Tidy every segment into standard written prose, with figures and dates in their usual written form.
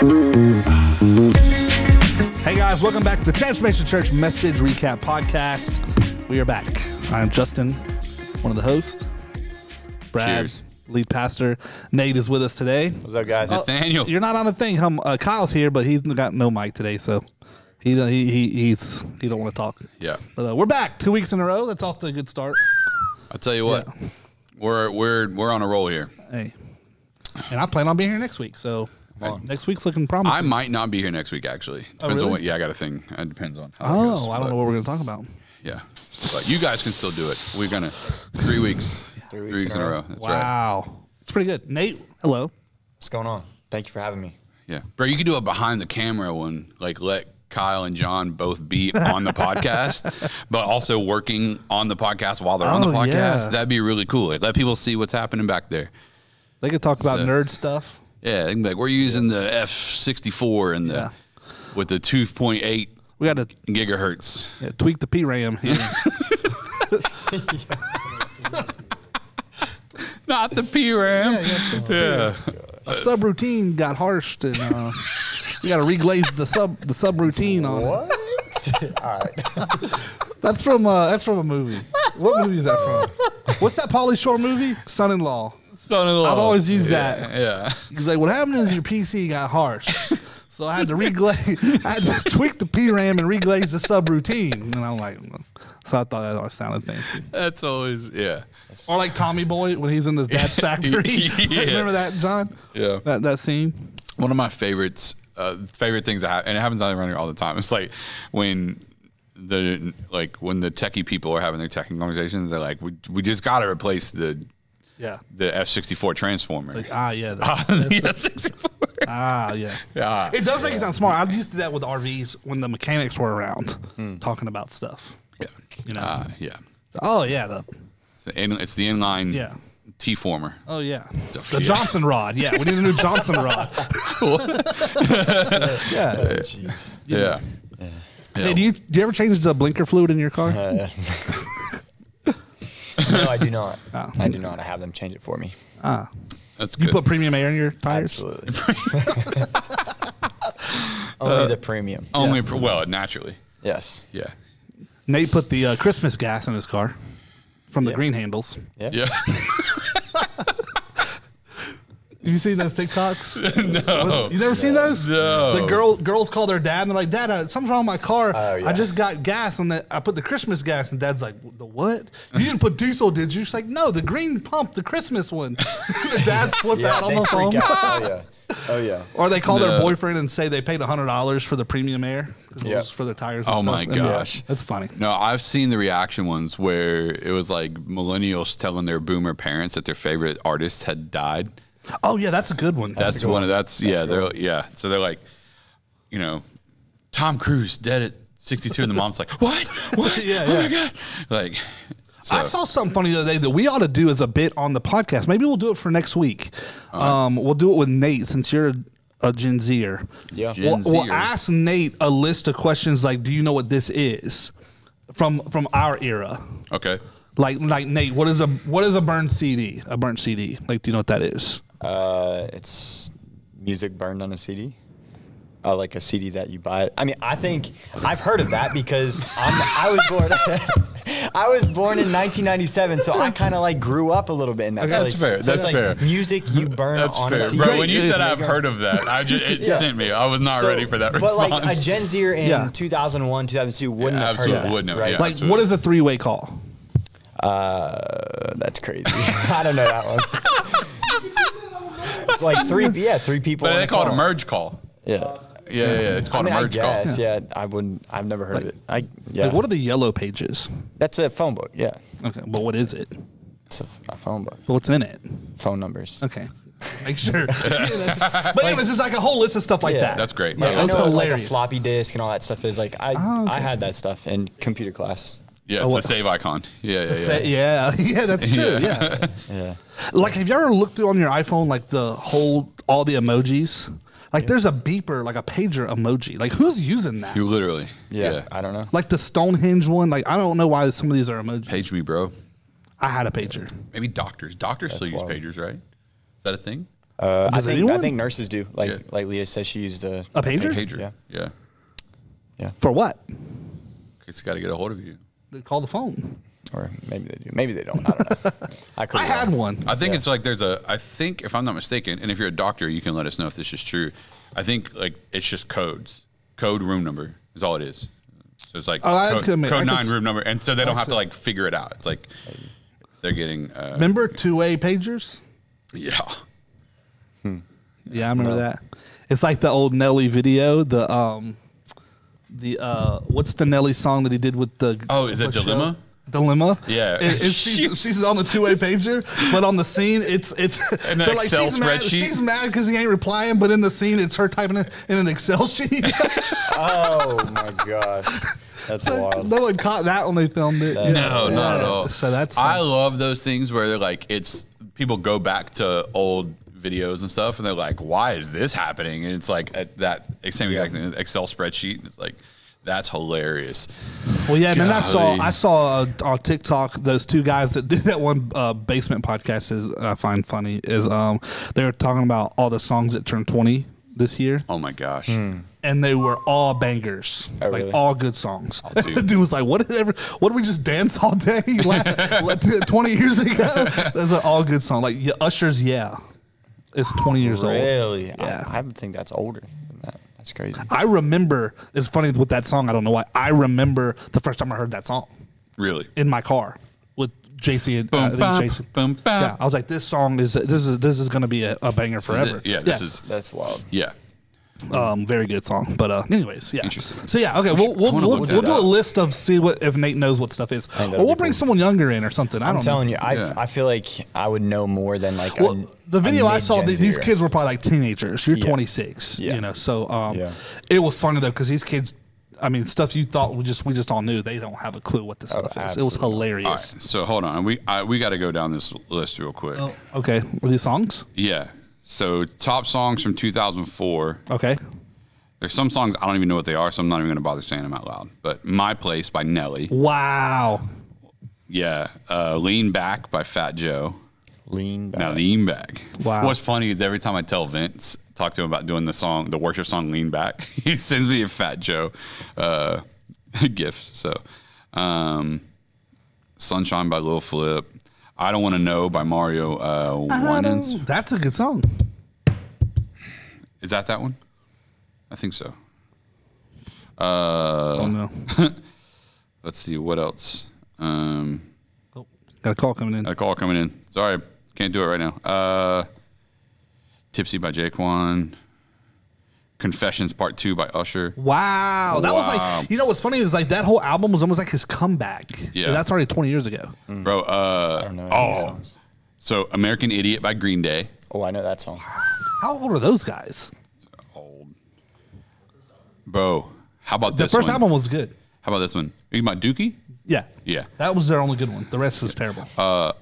Hey guys, welcome back to the Transformation Church Message Recap Podcast. We are back. I'm Justin, one of the hosts. Brad, Cheers. Lead pastor. Nate is with us today. What's up, guys? Nathaniel. You're not on the thing. Kyle's here, but he's got no mic today, so he don't want to talk. Yeah. But we're back 2 weeks in a row. That's off to a good start. I'll tell you what, we're on a roll here. Hey, and I plan on being here next week, so next week's looking promising. I might not be here next week, actually. Depends really? on what. Yeah, I got a thing. It depends on how it goes. I don't know what we're going to talk about. Yeah, but you guys can still do it. We're gonna 3 weeks. 3 weeks in a row. That's right. Wow, it's pretty good. Nate, hello. What's going on? Thank you for having me. Yeah, bro, you could do a behind the camera one, like let Kyle and John both be on the podcast, but also working on the podcast while they're on the podcast. Yeah. That'd be really cool. Like, let people see what's happening back there. They could talk about nerd stuff. Yeah, they can be like, we're using the F64 and the with the 2.8. We got to gigahertz. tweak the PRAM here. Not the PRAM. Yeah. Our subroutine got harshed, and we got to reglaze the subroutine on What? it. All right. That's from a movie. What movie is that from? What's that Pauly Shore movie? Son-in-Law. Son-in-law. I've always used that. Yeah. He's like, what happened is your PC got harsh. So I had to reglaze, I had to tweak the PRAM and reglaze the subroutine. And I'm like, so I thought that always sounded fancy. That's always, yeah. Or like Tommy Boy when he's in his dad's factory. Yeah. Remember that, John? Yeah. That scene? One of my favorites, favorite things that happen, and it happens around here all the time. It's like when the techie people are having their techie conversations, they're like, we just got to replace the F64 transformer. Like, the F64. Yeah. It does make it sound smart. I used to do that with RVs when the mechanics were around talking about stuff. Yeah. You know? Yeah. Oh, yeah. It's the inline T-former. Oh, yeah. The Johnson rod. Yeah. We need a new Johnson rod. Yeah. Jeez. Yeah. Hey, do you ever change the blinker fluid in your car? No, I do not. I do not. I have them change it for me. That's good. You put premium air in your tires? Absolutely. Only the premium. Only, well, naturally. Yes. Yeah. Nate put the Christmas gas in his car from the green handles. Yeah. You seen those TikToks? No. You never seen those? No. The girls call their dad and they're like, Dad, something's wrong with my car. Oh, yeah. I just got gas on that. I put the Christmas gas, and Dad's like, the what? You didn't put diesel, did you? She's like, no, the green pump, the Christmas one. The dads flip out on they the phone. freak out. Oh, yeah. Or they call their boyfriend and say they paid $100 for the premium air for their tires. And Oh, stuff. my gosh. That's funny. No, I've seen the reaction ones where it was like millennials telling their boomer parents that their favorite artist had died. Oh yeah, that's a good one. That's one. So they're like, Tom Cruise dead at 62, and the mom's like, what? Yeah, Oh my god! Like, so. I saw something funny the other day that we ought to do as a bit on the podcast. Maybe we'll do it for next week. We'll do it with Nate since you're a Gen Zer. Yeah. We'll ask Nate a list of questions like, do you know what this is from our era? Okay. Like Nate, what is a burnt CD? A burnt CD. Like, do you know what that is? It's music burned on a CD. Like a CD that you buy. I mean, I think I've heard of that because I was born in 1997, so I kind of like grew up a little bit in that. That's fair. So That's like fair. Music you burn on a CD. Bro, when you said I've heard of that, it sent me. I was not ready for that response. But like a Gen Zer in 2001, 2002 wouldn't have heard of that. Wouldn't have. Right? Yeah, Like, absolutely. what is a three-way call? That's crazy. I don't know that one. Like three people. But they call it a call. merge call. Yeah. Yeah. It's called a merge call. Yeah, I wouldn't. I've never heard of it. Like, what are the yellow pages? That's a phone book. Yeah. Okay, but what is it? It's a phone book. What's in it? Phone numbers. Okay. Make sure. But anyways, it's like a whole list of stuff like that. That's great. Yeah, I that's know hilarious. like a floppy disk and all that stuff is like I had that stuff in computer class. Yeah, it's the save icon. Yeah, that's true. Yeah. Yeah. Like, have you ever looked through on your iPhone like all the emojis? Like, there's a beeper, like a pager emoji. Like, who's using that? You literally. Yeah. I don't know. Like the Stonehenge one. Like, I don't know why some of these are emojis. Page me, bro. I had a pager. Maybe doctors. Doctors still use wild. pagers, right? Is that a thing? I anyone? think nurses do. Like Leah says, she used a pager. Pager. Yeah. For what? It's got to get a hold of you. They call the phone. Or maybe they do. Maybe they don't. I don't know. I had one. I think it's like I think if I'm not mistaken, and if you're a doctor, you can let us know if this is true. I think like it's just codes. Code room number is all it is. So it's like code 9 room number. And so they don't have to like figure it out. It's like they're getting. Remember two-way pagers? Yeah. Yeah, I remember that. It's like the old Nelly video. The what's the Nelly song that he did with the? Oh, is it Dilemma? Dilemma. Yeah, she's on the two-way pager, but on the scene it's an Excel spreadsheet. She's mad because he ain't replying, but in the scene it's her typing it in an Excel sheet. Oh my gosh, that's wild. No one caught that when they filmed it. No, not at all. So that's I love those things where they're like people go back to old videos and stuff, and they're like, "Why is this happening?" And it's like that same exact Excel spreadsheet. And it's like. That's hilarious. Well, yeah, and then I saw on TikTok those two guys that do that one basement podcast is I find funny is they were talking about all the songs that turned 20 this year. Oh my gosh. And they were all bangers, really? all good songs. The dude was like, "What did we just dance all day 20 years ago?" Those are all good songs. Like Usher's "Yeah," it's 20 years old. Really? Yeah, I would think that's older than that. That's crazy. I remember. It's funny with that song. I don't know why. I remember the first time I heard that song. Really? In my car with JC and I think Jason. Yeah, I was like, "This song is going to be a banger forever." That's wild. Yeah. Very good song, but anyways, yeah. Interesting. So yeah, okay, we'll do a list of if Nate knows what stuff is, or we'll bring someone younger in or something. I'm telling you, I feel like I would know more than like. The video I saw, these kids were probably like teenagers. You're 26, you know. So it was funny though because these kids, I mean, stuff you thought we just all knew. They don't have a clue what this stuff is. Absolutely. It was hilarious. All right, so hold on, we got to go down this list real quick. Oh, okay, were these songs? Yeah. So top songs from 2004. Okay. There's some songs I don't even know what they are, so I'm not even going to bother saying them out loud. But "My Place" by Nelly. Wow. Yeah. "Lean Back" by Fat Joe. Lean Back. Now, Lean Back. Wow. What's funny is every time I tell Vince, talk to him about doing the worship song "Lean Back," he sends me a Fat Joe gift. So, "Sunshine" by Lil Flip. "I Don't Want to Know" by Mario Winans. That's a good song. Is that one? I think so. Oh no. Let's see what else. Got a call coming in. Sorry, can't do it right now. "Tipsy" by Jaquan. "Confessions Part 2" by Usher. Wow, that was like, you know what's funny is like that whole album was almost like his comeback. Yeah, and that's already 20 years ago, bro. I don't know any songs. So "American Idiot" by Green Day. Oh, I know that song. How old are those guys? Old, bro. How about The this first one? album was good. How about this one? You about Dookie? Yeah, Yeah. that was their only good one. The rest is terrible.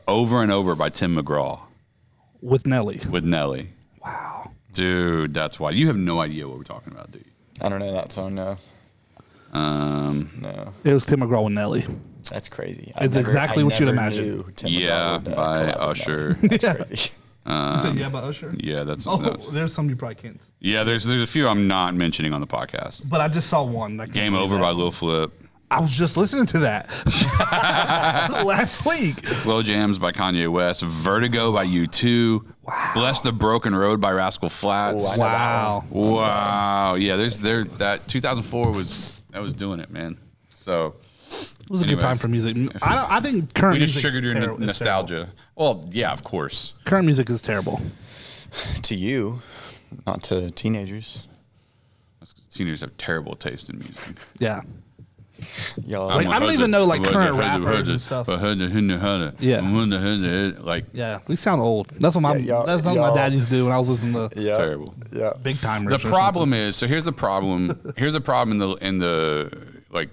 "Over and Over" by Tim McGraw With Nelly. with Nelly. Wow. Dude, that's why you have no idea what we're talking about, dude. I don't know that song. No. No. It was Tim McGraw with Nelly. That's crazy. It's exactly what you'd imagine. Yeah, by Usher. That's crazy. You said yeah by Usher? Yeah, that's. There's some you probably can't. Yeah, there's a few I'm not mentioning on the podcast. But I just saw one. That "Game Over" by Lil Flip. I was just listening to that last week. "Slow Jams" by Kanye West. "Vertigo" by U2. Wow. "Bless the Broken Road" by Rascal Flatts. Wow. Wow. Yeah, that 2004 was doing it, man. So it was a good time for music. I think current we just music triggered your nostalgia. Well, yeah, of course. Current music is terrible. To you, not to teenagers. Teenagers have terrible taste in music. Yeah. Y'all, Like, I don't even know like current rappers and stuff. Yeah. Like, yeah, we sound old. That's what my dad used to do when I was listening to terrible. Yeah. Big Timers. The problem is, so here's the problem. Here's the problem in the like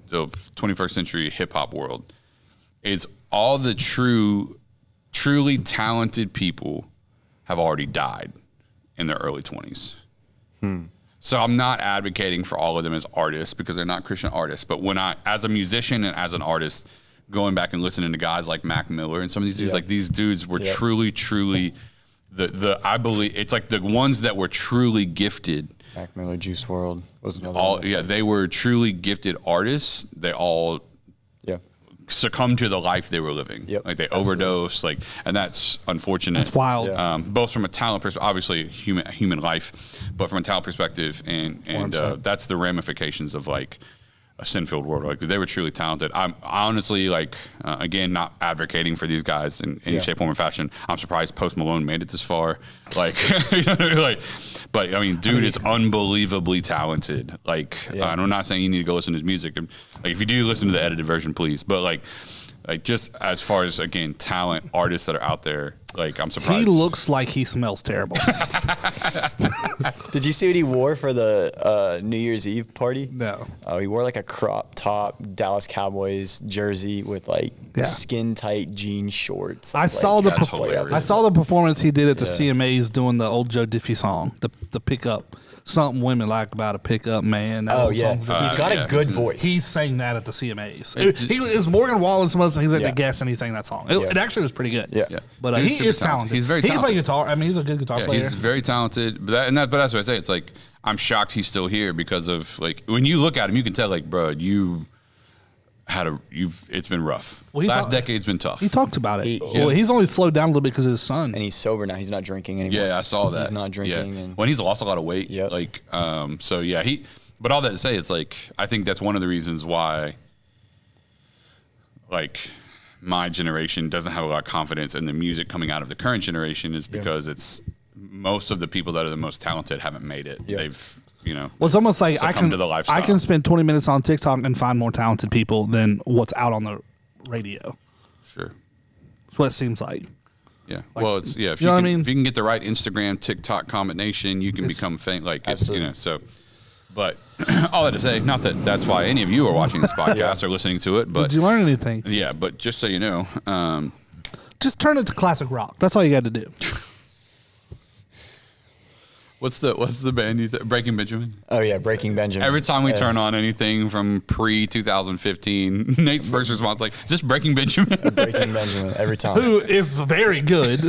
the 21st century hip hop world is all the truly talented people have already died in their early 20s. So I'm not advocating for all of them as artists because they're not Christian artists. But when as a musician and as an artist, going back and listening to guys like Mac Miller and some of these dudes, like these dudes were truly I believe it's like the ones that were truly gifted. Mac Miller, Juice WRLD was another one. They were truly gifted artists. They all succumbed to the life they were living. Yep. Like they overdosed, and that's unfortunate. It's wild. Yeah. Both from a talent perspective, obviously human life, but from a talent perspective, and that's the ramifications of like a sin-filled world. Like they were truly talented. I'm honestly again, not advocating for these guys in any shape, form, or fashion. I'm surprised Post Malone made it this far. Like, but I mean, dude is unbelievably talented. Like, and I'm not saying you need to go listen to his music. Like, if you do, listen to the edited version, please. But like just as far as again, talent artists that are out there, like I'm surprised. He looks like he smells terrible. Did you see what he wore for the New Year's Eve party? No. Oh, he wore like a crop top Dallas Cowboys jersey with like skin tight jean shorts. I saw the performance he did at the CMAs doing the old Joe Diffie song, the pickup. Something women like about a pickup man. That He's got a good voice. He sang that at the CMAs. It was Morgan Wall and some other. He was at the guest and he sang that song. It actually was pretty good. Yeah. But he is talented. He's very talented. talented. He can play guitar. I mean, he's a good guitar player. He's very talented. But that's what I say. It's like I'm shocked he's still here because of like when you look at him, you can tell like, bro, it's been rough. Last decade's been tough. He talked about it. He's only slowed down a little bit because of his son. And he's sober now. He's not drinking anymore. Yeah, I saw that. He's not drinking. Yeah. When he's lost a lot of weight. Yep. Like, so yeah, but all that to say, it's like, I think that's one of the reasons why, like, my generation doesn't have a lot of confidence in the music coming out of the current generation is because it's most of the people that are the most talented haven't made it. Yep. They've, well, it's almost like I can spend 20 minutes on TikTok and find more talented people than what's out on the radio. Sure. That's what it seems like. Yeah. Well, it's if you know what I mean? If you can get the right Instagram, TikTok combination, you can become famous. Like, absolutely. So. But all that to say, not that that's why any of you are watching this podcast or listening to it. But did you learn anything? Yeah. But just so you know, just turn it to classic rock. That's all you got to do. What's the band Breaking Benjamin? Oh yeah, Breaking Benjamin. Every time we turn on anything from pre-2015, Nate's first response like, "Is this Breaking Benjamin?" Breaking Benjamin every time. Who is very good.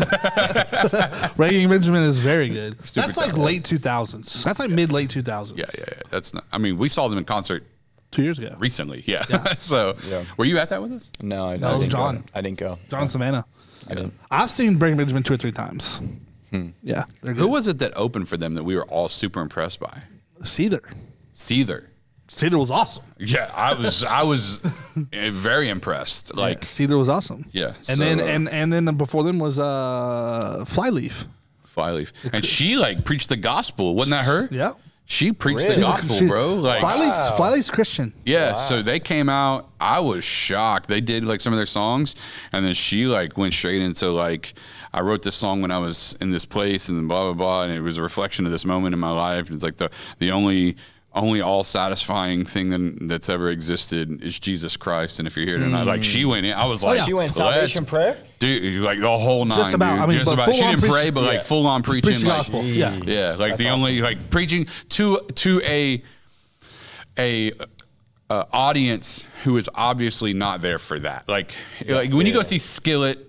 Breaking Benjamin is very good. That's like late 2000s. That's like mid-late 2000s. Yeah. That's not. I mean, we saw them in concert 2 years ago. Recently. Yeah. So, were you at that with us? No, that was John. I didn't go. John Savannah. I didn't. I've seen Breaking Benjamin 2 or 3 times. Yeah, they're good. Who was it that opened for them that we were all super impressed by? Seether was awesome. Yeah, I was very impressed. Like Seether was awesome. Yeah, and then before them was Flyleaf, and she like preached the gospel. Wasn't that her? Yeah, she preached the gospel, bro. Like Flyleaf's Christian. Yeah, so they came out. I was shocked. They did like some of their songs, and then she like went straight into like, I wrote this song when I was in this place, and then blah blah blah, and it was a reflection of this moment in my life. It's like the only all satisfying thing that's ever existed is Jesus Christ. And if you're here tonight, like she went in, I was like, she went salvation prayer, dude, like the whole nine. Just about. Dude. I mean, just about. She didn't pray, but like full on preaching, preach the gospel. Yeah, like that's the awesome. only like preaching to a audience who is obviously not there for that. Like when you go see Skillet.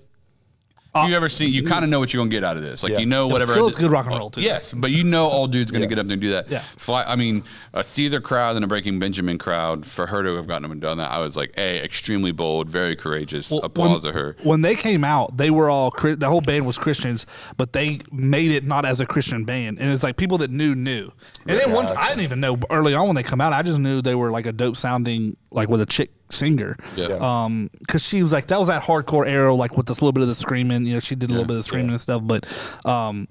You ever see? You kind of know what you're gonna get out of this. Like you know whatever. Skillet's good rock and roll too. Yes, but you know all dudes gonna get up there and do that. Yeah. I mean, a Seether crowd and a Breaking Benjamin crowd. For her to have gotten up and done that, I was like, extremely bold, very courageous. Applause to her. When they came out, they were all the whole band was Christians, but they made it not as a Christian band, and it's like people that knew. And then once I didn't even know early on when they come out, I just knew they were like a dope sounding like with a chick singer. Because she was like that was that hardcore era, like with this little bit of the screaming. You know, she did a little bit of the screaming and stuff. But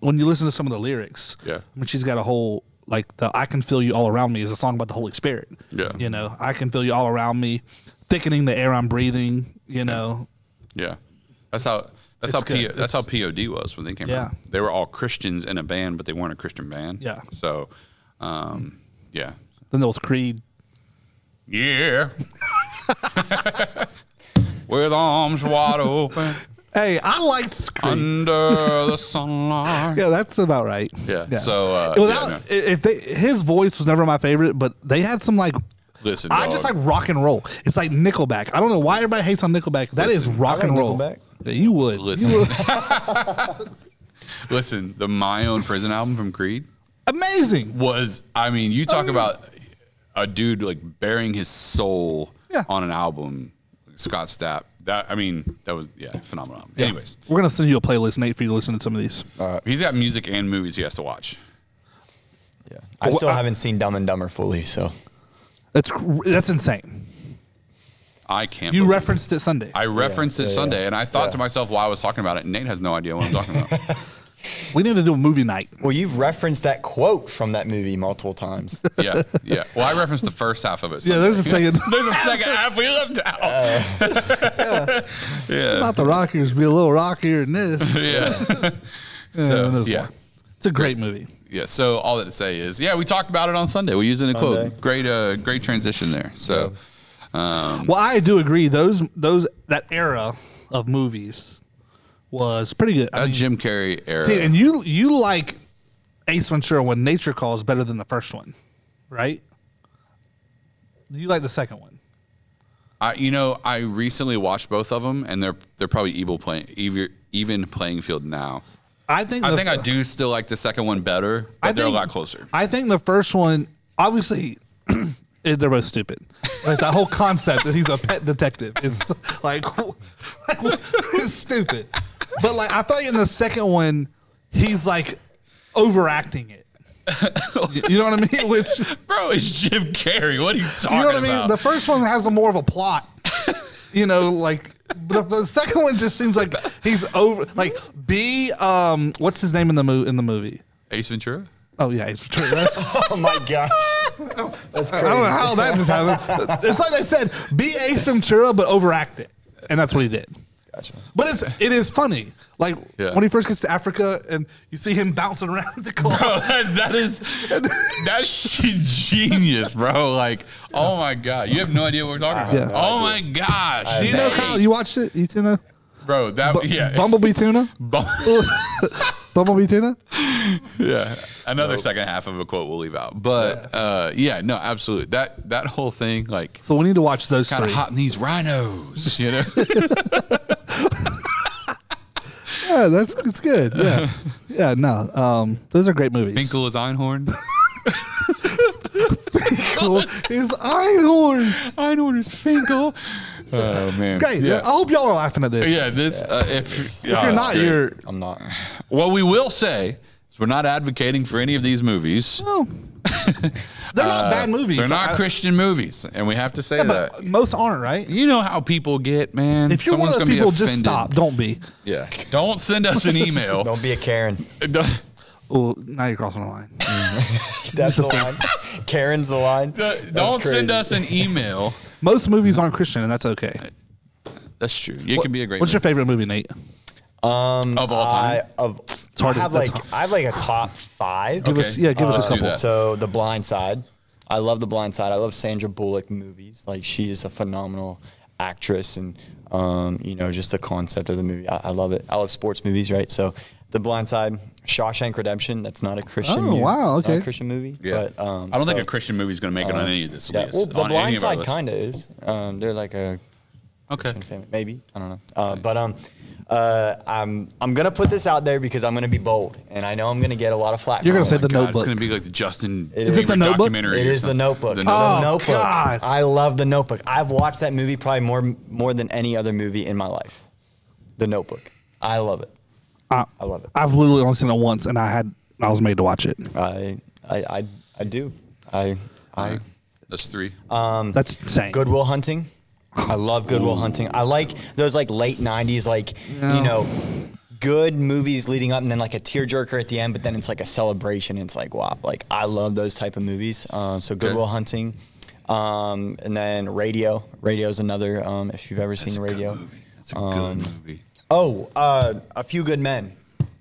when you listen to some of the lyrics, I mean, she's got a whole like the "I Can Feel You All Around Me" is a song about the Holy Spirit. Yeah, you know, I can feel you all around me, thickening the air I'm breathing. You know, that's how POD was when they came out. They were all Christians in a band, but they weren't a Christian band. Yeah. So, Then there was Creed. Yeah. With arms wide open. Hey, I liked Creed. Under the sunlight. Yeah, that's about right. Yeah. So his voice was never my favorite, but they had some like. Listen, I just like rock and roll. It's like Nickelback. I don't know why everybody hates on Nickelback. That is rock and roll. Nickelback. Yeah, you would. Listen. You would. Listen, the My Own Prison album from Creed Amazing. was, I mean, you talk about a dude like bearing his soul on an album. Scott Stapp. That was phenomenal. Yeah. Anyways, we're gonna send you a playlist, Nate, for you to listen to some of these. He's got music and movies he has to watch. Yeah, I still haven't seen Dumb and Dumber fully, so that's insane. I can't. You referenced it Sunday. I referenced it Sunday, and I thought to myself while I was talking about it, Nate has no idea what I'm talking about. We need to do a movie night. Well, you've referenced that quote from that movie multiple times. Yeah. Well, I referenced the first half of it. Sunday. Yeah, there's a second. There's a second half we left out. Yeah. Not the Rockers be a little rockier than this. Yeah. So it's a great movie. Yeah. So all that to say is, we talked about it on Sunday. We used it in a quote. Great transition there. So. Well, I do agree. That era of movies was pretty good. That Jim Carrey era. See, and you like Ace Ventura: When Nature Calls better than the first one, right? You like the second one? I recently watched both of them, and they're probably even playing field now. I think I do still like the second one better, but they're a lot closer. I think the first one, obviously. They're both stupid. Like that whole concept that he's a pet detective is like it's stupid. But like I thought in the second one, he's like overacting it. You know what I mean? Which, bro, it's Jim Carrey. What are you talking about? You know what I mean? The first one has more of a plot. Like the second one just seems like he's over. Like what's his name in the movie? Ace Ventura. Oh yeah, Ace Ventura. Right? Oh my gosh, that's crazy. I don't know how that just happened. It's like they said, be Ace Ventura, but overact it, and that's what he did. Gotcha. But it is funny. Like when he first gets to Africa and you see him bouncing around in the car. Bro, that's genius, bro. Like, oh my god, you have no idea what we're talking about. Yeah. Oh my gosh, do you know Kyle? You watched it? You tuna? Bro, Bumblebee tuna. Bumblebee tuna. Yeah, another second half of a quote we'll leave out, but no, absolutely. That whole thing, like, so we need to watch those kind of three. hot in these rhinos, you know. Yeah, it's good. Yeah, no, those are great movies. Finkel is Einhorn. Finkel is Einhorn. Einhorn is Finkel. Oh man, great. Yeah. I hope y'all are laughing at this. Yeah, if you're not, I'm not. What we will say is we're not advocating for any of these movies. No. They're not bad movies. They're not Christian movies, and we have to say that. But most aren't, right? You know how people get, man. If you're one of those people, just stop. Don't be. Yeah. Don't send us an email. Don't be a Karen. Oh, now you're crossing the line. That's the line. Karen's the line. Don't send us an email. Most movies aren't Christian, and that's okay. That's true. It can be a great. What's your favorite movie, Nate? Of all time? I have like a top 5. Give us a couple. So The Blind Side. I love The Blind Side. I love Sandra Bullock movies. Like, she is a phenomenal actress, and just the concept of the movie. I love it. I love sports movies, right? So The Blind Side, Shawshank Redemption. That's not a Christian movie. Oh, wow, okay. Not a Christian movie. Yeah. But, I don't think a Christian movie is going to make it on any of this list. Well, The Blind Side kind of is. They're like a Christian family. Maybe. I don't know. I'm gonna put this out there because I'm gonna be bold, and I know I'm gonna get a lot of flack. You're gonna say The Notebook. It's gonna be like the Justin. Is it The Notebook? Documentary. It is The Notebook. The Notebook. God. I love The Notebook. I've watched that movie probably more than any other movie in my life. The Notebook. I love it. I love it. I've literally only seen it once, and I was made to watch it. I do. That's 3. That's insane. Good Will Hunting. I love Good Will Hunting. I like those like late 90s, like, good movies leading up and then like a tearjerker at the end, but then it's like a celebration. And it's like, wow, like I love those type of movies. So Good Will Hunting. And then Radio. Radio is another, if you've ever seen Radio. That's a good movie. A Few Good Men.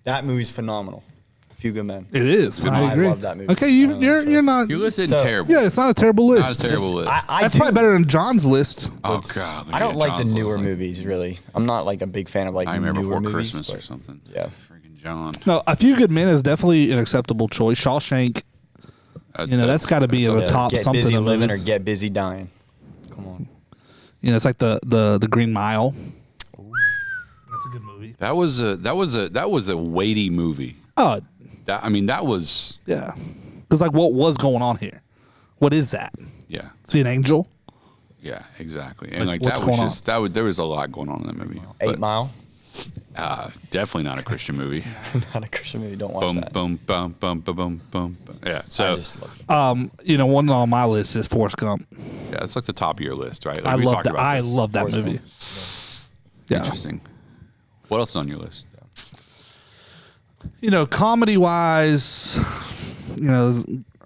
That movie's phenomenal. A Few Good Men. It is. I agree. I love that movie. Okay, you're not. Your list isn't terrible. Yeah, it's not a terrible list. Not a terrible list. That's probably better than John's list. Oh God, I don't like the newer movies really. I'm not like a big fan of like Nightmare newer Before movies, Christmas or something. Yeah, freaking John. No, A Few Good Men is definitely an acceptable choice. Shawshank, that's got to be in the top Get something. Busy Living or Get Busy Dying. Come on. It's like the Green Mile. That's a good movie. That was a weighty movie. Oh, that was yeah. Because like, what was going on here? What is that? yeah. See an angel? Yeah, exactly. And like what's that was going just there was a lot going on in that movie. 8 Mile. Definitely not a Christian movie. Not a Christian movie. Don't watch boom, that. boom, boom, boom, boom, boom, boom. Yeah. I So just love it. You know, one on my list is Forrest Gump. yeah, it's like the top of your list, right? Like I we love talked that. about I this. love that Forrest movie. Gump. Yeah. Interesting. What else is on your list? You know, comedy wise, you know,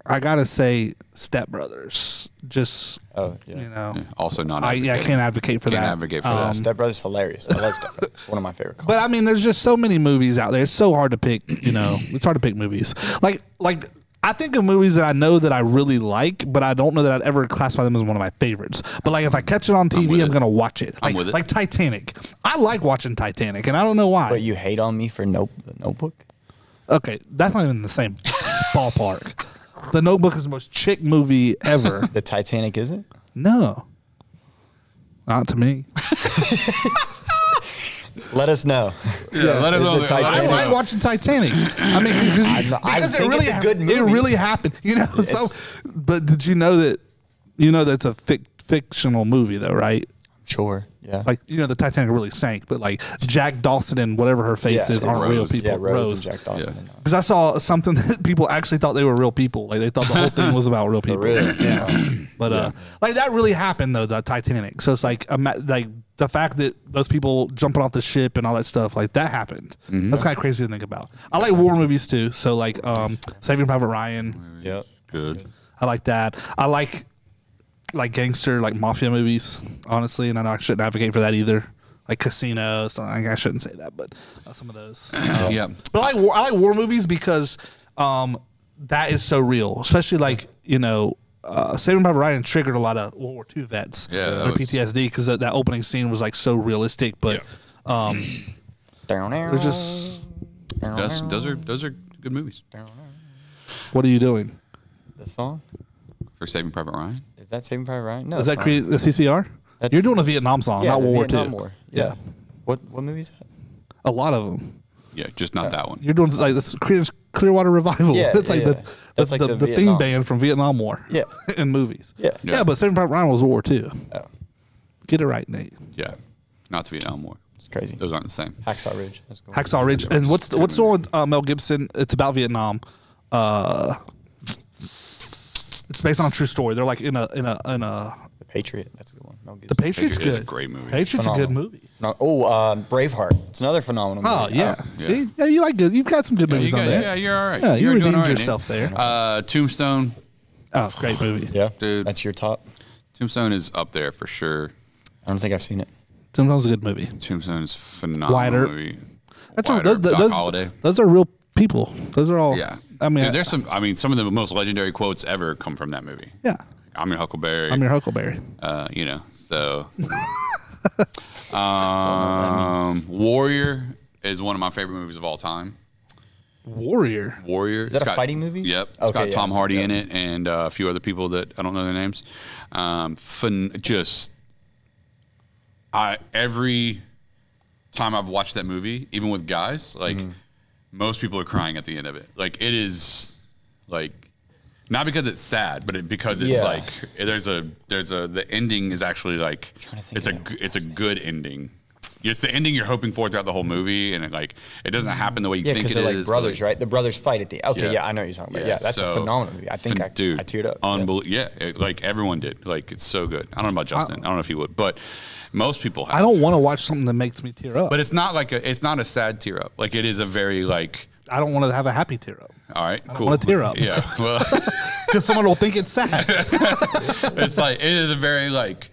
I gotta say Step Brothers. Just Oh, yeah. you know, Also not. I can't advocate for Can't that. advocate for that. Step Brothers hilarious. I love Step Brothers. One of my favorite. But I mean, there's just so many movies out there. It's so hard to pick. You know, it's hard to pick movies. Like I think of movies that I know that I really like, but I don't know that I'd ever classify them as one of my favorites. But like if I catch it on TV, I'm gonna watch it. I'm with it. Like Titanic. I like watching Titanic, and I don't know why. But you hate on me for the Notebook? Okay, that's not even in the same ballpark. The Notebook is the most chick movie ever. The Titanic isn't? No, not to me. Let us know. Yeah, let us Is know. the Titanic- I like watching Titanic. I mean, because think it's a good movie. It really happened. You know. So, but did you know that? You know that's a fictional movie, though, right? Sure. Yeah. Like, you know, the Titanic really sank, but like Jack Dawson and whatever her face Yeah, is aren't Rose. real people. Yeah, Rose and Jack Dawson. Yeah. Because I saw something that people actually thought they were real people. Like they thought the whole thing was about real people. Really? Yeah. But like that really happened though, the Titanic. So it's like like the fact that those people jumping off the ship and all that stuff, like that happened. That's kind of crazy to think about. I like war movies too. So like Saving Private Ryan. Yep. Good. I like that. I like gangster, like mafia movies, honestly, and I know I shouldn't advocate for that either. Like Casino, so I shouldn't say that, but some of those. Yeah. But I like war movies because that is so real, especially like, you know, Saving Private Ryan triggered a lot of World War II vets or PTSD because that opening scene was like so realistic. But there's just Those are good movies. what are you doing? The song? For Saving Private Ryan. Is that Saving Private Ryan? No. Is that it's not. created the CCR? That's- You're doing a Vietnam song, not the World War Vietnam II. War. Yeah. What movie is that? A lot of them. Yeah, just not that one. You're doing like this Clearwater Revival. Yeah, It's like yeah. the That's like the theme Vietnam. band from Vietnam War. Yeah. in movies. Yeah. Yeah, but Saving Private Ryan was World War II. Oh, Get it right, Nate. Yeah, not the Vietnam War. it's crazy. Those aren't the same. Hacksaw Ridge. That's cool. Hacksaw Ridge. And what's the one with Mel Gibson? It's about Vietnam. It's based on a true story. They're like in a The Patriot. That's a good one. Mel The Gibson. Patriot's Patriot is good. a great movie. Patriot's a good movie. No, Braveheart. It's another phenomenal movie. Oh yeah. See, yeah, you like good. You've got some good movies on there. Yeah, you're all right. Yeah, you You're doing redeemed all right, yourself Nate. there. Tombstone. Oh, great movie. Yeah, Dude. That's your top. Tombstone is up there for sure. I don't think I've seen it. Tombstone's a good movie. Tombstone is a phenomenal Wyatt Earp. movie. That's Wyatt Earp, Doc Holliday. those are real people. Those are all. Yeah. I mean, Dude, there's some. I mean, some of the most legendary quotes ever come from that movie. yeah. I'm your Huckleberry. I'm your Huckleberry. You know, so. Warrior is one of my favorite movies of all time. Warrior. Warrior. Is that a fighting movie? Yep. It's Okay, got yeah, Tom so- Hardy yeah. in it and a few other people that I don't know their names. Every time I've watched that movie, even with guys, like most people are crying at the end of it. Like it is like not because it's sad, but because it's Yeah. like the ending is actually like trying to think it's a good ending. It's the ending you're hoping for throughout the whole movie, and it doesn't happen the way you Yeah, think because it they're is. like but, brothers, right? The brothers fight at the. Okay, yeah, I know what you're talking about. Yeah, that's a phenomenal movie. I think I teared up. Like everyone did. Like it's so good. I don't know about Justin. I don't know if he would, but most people have. I don't want to watch something that makes me tear up. But it's not like it's not a sad tear up. Like it is a very like. I don't want to have a happy tear up All right, cool. want to tear up. Yeah, well, because someone will think it's sad. it's like it is a very like.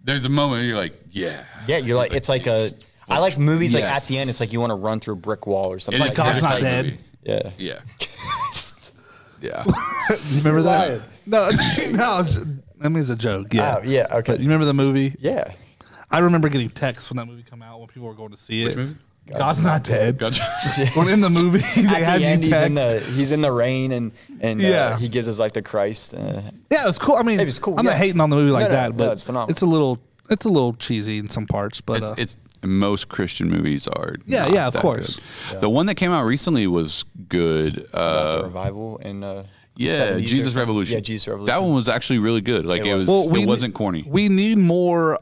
There's a moment where you're like, yeah. Yeah, you're like it's like a. I like movies like at Yes. the end. It's like you want to run through a brick wall or something. It like is God's that. not a dead. movie. Yeah. Yeah. Yeah. You remember that? Ryan. No, no. That means a joke. Yeah. Oh, yeah, okay. But you remember the movie? Yeah. I remember getting texts when that movie came out when people were going to see it. movie? God's not dead. Gotcha. When in the movie, they At had the end, you text. he's in the rain and Yeah. he gives us like the Christ. Yeah, it was cool. I mean, It was cool, I'm not yeah. hating on the movie like No, no, that, no, but it's phenomenal. it's a little cheesy in some parts. But it's And most Christian movies are. Yeah, not of that course. good. Yeah. The one that came out recently was good. About the revival in Yeah, 70s or Jesus something. Revolution. Yeah, Jesus Revolution. That one was actually really good. Like it was. It wasn't corny. We need more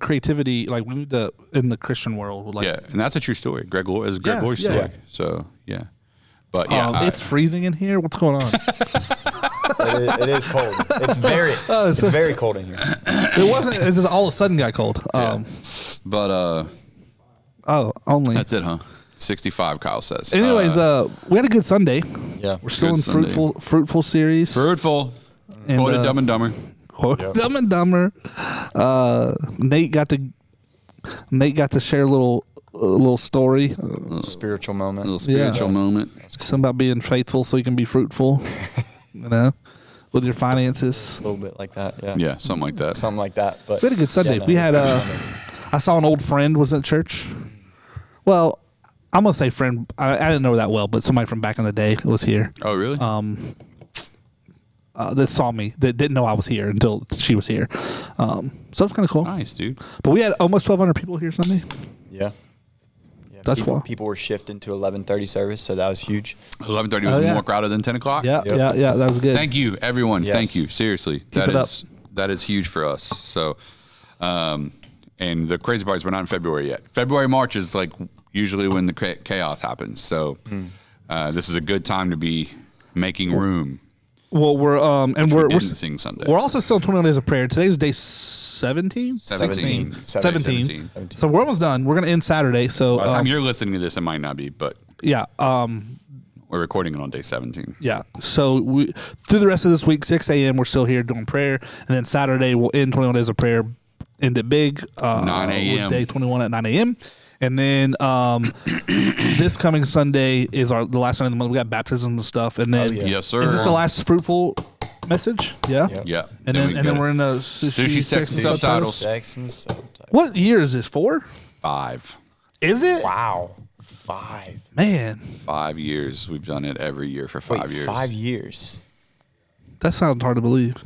creativity. Like we need to in the Christian world. Like, Yeah, and that's a true story. Greg Gorey's story. yeah. So yeah, but yeah, it's freezing in here. What's going on? It is cold. It's very it's very cold in here. It wasn't. It just all of a sudden got cold. but Only. that's it, huh? 65, Kyle says. Anyways, we had a good Sunday. Yeah. We're still Good in fruitful series. Fruitful. And, Quoted Dumb and Dumber. Dumb and Dumber. Nate got to share a little story. Spiritual moment. A little spiritual moment. Something about being faithful so you can be fruitful. With your finances. A little bit like that. Yeah. Yeah, something like that. Something like that. But We had a good Sunday. We had I saw an old friend was at church. Well, I'm gonna say friend. I didn't know her that well, but somebody from back in the day was here. Oh, really? That saw me. That didn't know I was here until she was here. So it was kind of cool. Nice, dude. But we had almost 1,200 people here Sunday. Yeah. That's why people were shifting to 11:30 service, so that was huge. 11:30 was more crowded than 10 o'clock. Yeah, Yep. yeah. That was good. Thank you, everyone. Yes. Thank you. Seriously, that is huge for us. So, and the crazy part is we're not in February yet. February, March is like usually when the chaos happens. So, this is a good time to be making room. Well, we're we're seeing Sunday. We're also still 21 days of prayer. Today's day 17? 17. 17. So we're almost done. We're going to end Saturday. So By the time you're listening to this, it might not be, but yeah. we're recording it on day 17. Yeah. So we through the rest of this week, 6 a.m. we're still here doing prayer, and then Saturday we'll end 21 days of prayer. End it big. 9 a.m. Day 21 at 9 a.m. And then this coming Sunday is the last Sunday of the month. We got baptism and stuff. And then Yes, sir. Is this the last fruitful message? Yeah. Yep. Yeah. And then we're in the sushi sex and subtitles. Sex and subtitles. What year is this for? 5. Is it? Wow. 5. Man, 5 years. We've done it every year for 5 years. 5 years. that sounds hard to believe.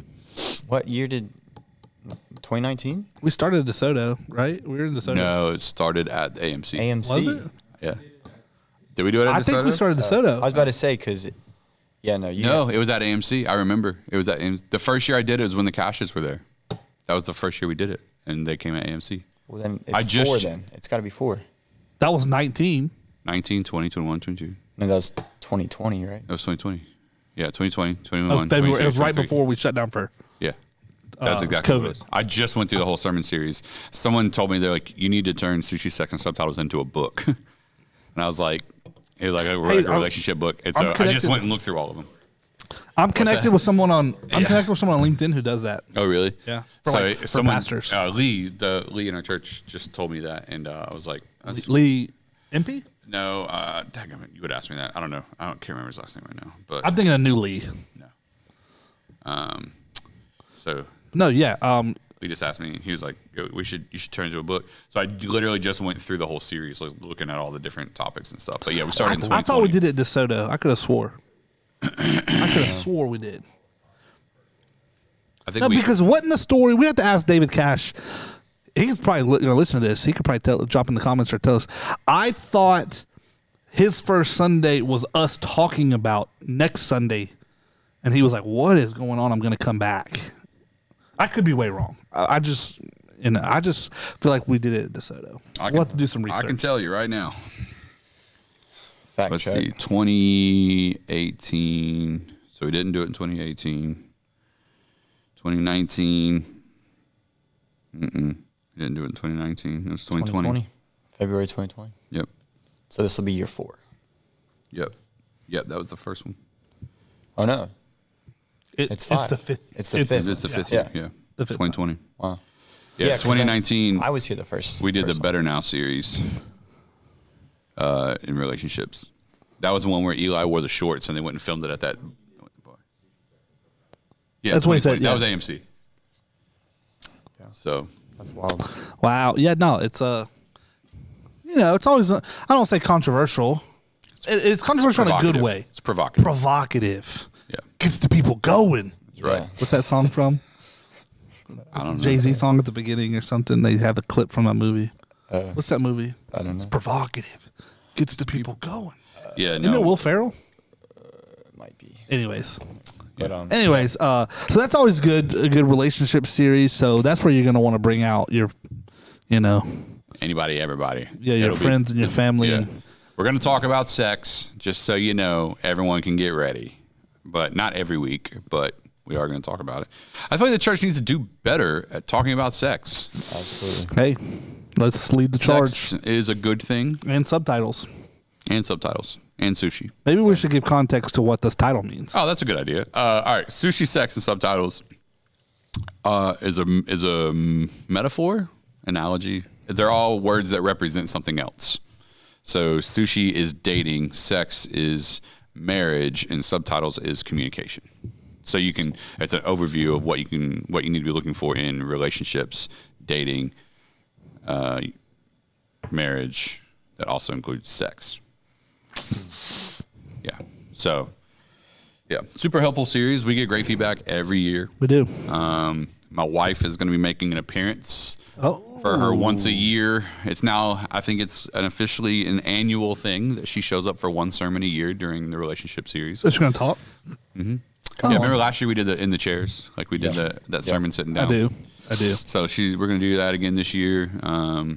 What year did 2019? We started at DeSoto, right? We were in DeSoto. No, it started at AMC. AMC. Was it? Yeah. Did we do it at I think we DeSoto? started DeSoto. I was about to say because, No, it was at AMC. I remember. It was at AMC. The first year I did it was when the Cashes were there. That was the first year we did it, and they came at AMC. Well, then it's 4 then. It's got to be 4. That was 19. 19, 20, 21, 22. No, that was 2020, right? That was 2020. Yeah, 2020, 21, Of February. It was right 23. before we shut down for. Yeah. That's exactly what it was. I just went through the whole sermon series. Someone told me, they're like, you need to turn Sushi Sex and Subtitles into a book. And I was like, it was like a relationship book. And so I just went and looked through all of them. I'm connected with someone on LinkedIn who does that. Oh, really? Yeah. For pastors. Lee in our church just told me that. And I was like, Lee Impey? no, daggum, you would ask me that. I don't know. Can't remember his last name right now. But I'm thinking of New Lee. no. So No, yeah. he just asked me. He was like, you should turn it into a book. So I literally just went through the whole series, like, looking at all the different topics and stuff. But yeah, we started in 2020. I thought we did it at DeSoto. I could have swore. I could have swore we did. I think because what in the story? We have to ask David Cash. He could probably listen to this. He could probably drop in the comments or tell us. I thought his first Sunday was us talking about next Sunday, and he was like, "What is going on? I'm going to come back." I could be way wrong. I just feel like we did it at DeSoto. We'll have to do some research. I can tell you right now. Let's see, 2018. So we didn't do it in 2018. 2019. We didn't do it in 2019. It was 2020. February 2020. Yep. So this will be year 4. Yep. That was the first one. Oh, no. It's 5. It's the 5th. It's the 5th. It's the 5th year. Yeah. The 5th 2020. Wow. Yeah, 2019. I was here the first. We did the one. Better Now series in relationships. That was the one where Eli wore the shorts and they went and filmed it at that. Yeah, that's what he said. That was AMC. Yeah. So that's wild. Wow. Yeah. No. It's it's always I don't say controversial. It's controversial in a good way. It's provocative. Provocative. Yeah. Gets the people going. That's right. Yeah. What's that song from? I don't know. Jay-Z song at the beginning or something. They have a clip from a movie. What's that movie? I don't know. It's provocative. Gets the people going. Yeah, Isn't it Will Ferrell? It might be. Anyways. But, so that's always a good relationship series. So that's where you're going to want to bring out your, anybody, everybody. Yeah, your friends and your family. Yeah. We're going to talk about sex, just so you know, everyone can get ready. But not every week, but we are going to talk about it. I feel like the church needs to do better at talking about sex. Absolutely. Hey, let's lead the charge. Sex is a good thing. And subtitles. And subtitles. And sushi. Maybe we should give context to what this title means. Oh, that's a good idea. All right. Sushi, sex, and subtitles is a metaphor, analogy. They're all words that represent something else. So sushi is dating, sex is marriage, and subtitles is communication. So it's an overview of what you need to be looking for in relationships, dating, marriage. That also includes sex. Yeah. So, yeah, super helpful series. We get great feedback every year. We do. My wife is going to be making an appearance for her once a year. It's now, I think it's officially an annual thing that she shows up for one sermon a year during the relationship series. So she's going to talk? Mm-hmm. Yeah, remember last year we did in the chairs? Like we did that sermon sitting down. I do. So we're going to do that again this year. Just going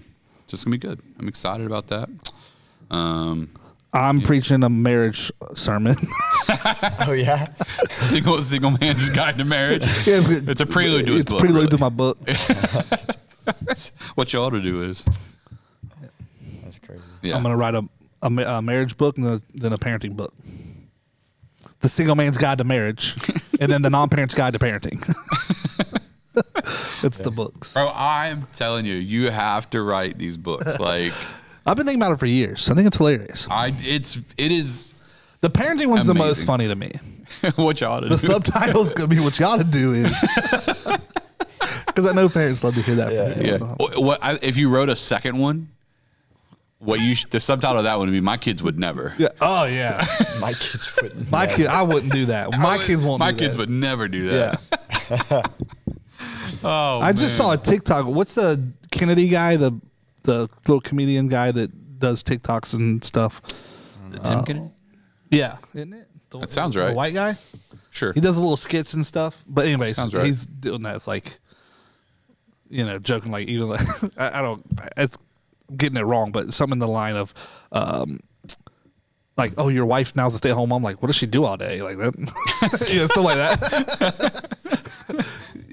to be good. I'm excited about that. I'm preaching a marriage sermon. Oh yeah, single man's guide to marriage. Yeah, it's a prelude to his book. It's prelude to my book. What you ought to do is. That's crazy. Yeah. I'm gonna write a marriage book and then a parenting book. The Single Man's Guide to Marriage, and then the Non-Parent's Guide to Parenting. It's the books. Bro, I'm telling you, you have to write these books. Like, I've been thinking about it for years. I think it's hilarious. It is. The parenting one's the most funny to me. What you ought to do. The subtitles could be what you ought to do is. Because I know parents love to hear that. Yeah. If you wrote a second one, the subtitle of that one would be "My kids would never." Yeah. Oh yeah. My kids wouldn't. I wouldn't do that. My kids won't. My kids would never do that. Yeah. I just saw a TikTok. What's the Kennedy guy? The little comedian guy that does TikToks and stuff. Tim Kennedy. Yeah, isn't it? That sounds right. The white guy. Sure. He does little skits and stuff. But anyways, right. He's doing that. It's like, joking like even like I don't. It's getting it wrong, but something in the line of, like, oh, your wife now's a stay-at-home mom. Like, what does she do all day? Like that. Stuff like that.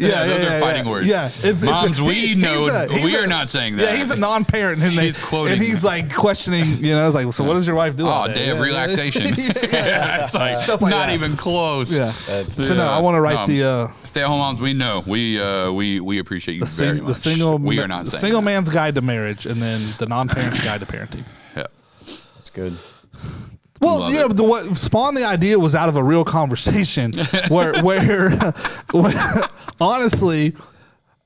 Those are fighting words. Yeah, moms, we are not saying that. Yeah, he's a non-parent, and he's quoting, and he's like questioning. It's like, so what does your wife do? All day? Day of relaxation. It's like stuff like not that. Even close. Yeah. So no, I want to write the stay-at-home moms. We know we appreciate you very much. We are not saying single man's guide to marriage, and then the non-parent's guide to parenting. Yeah, that's good. Well, what spawned the idea was out of a real conversation where honestly,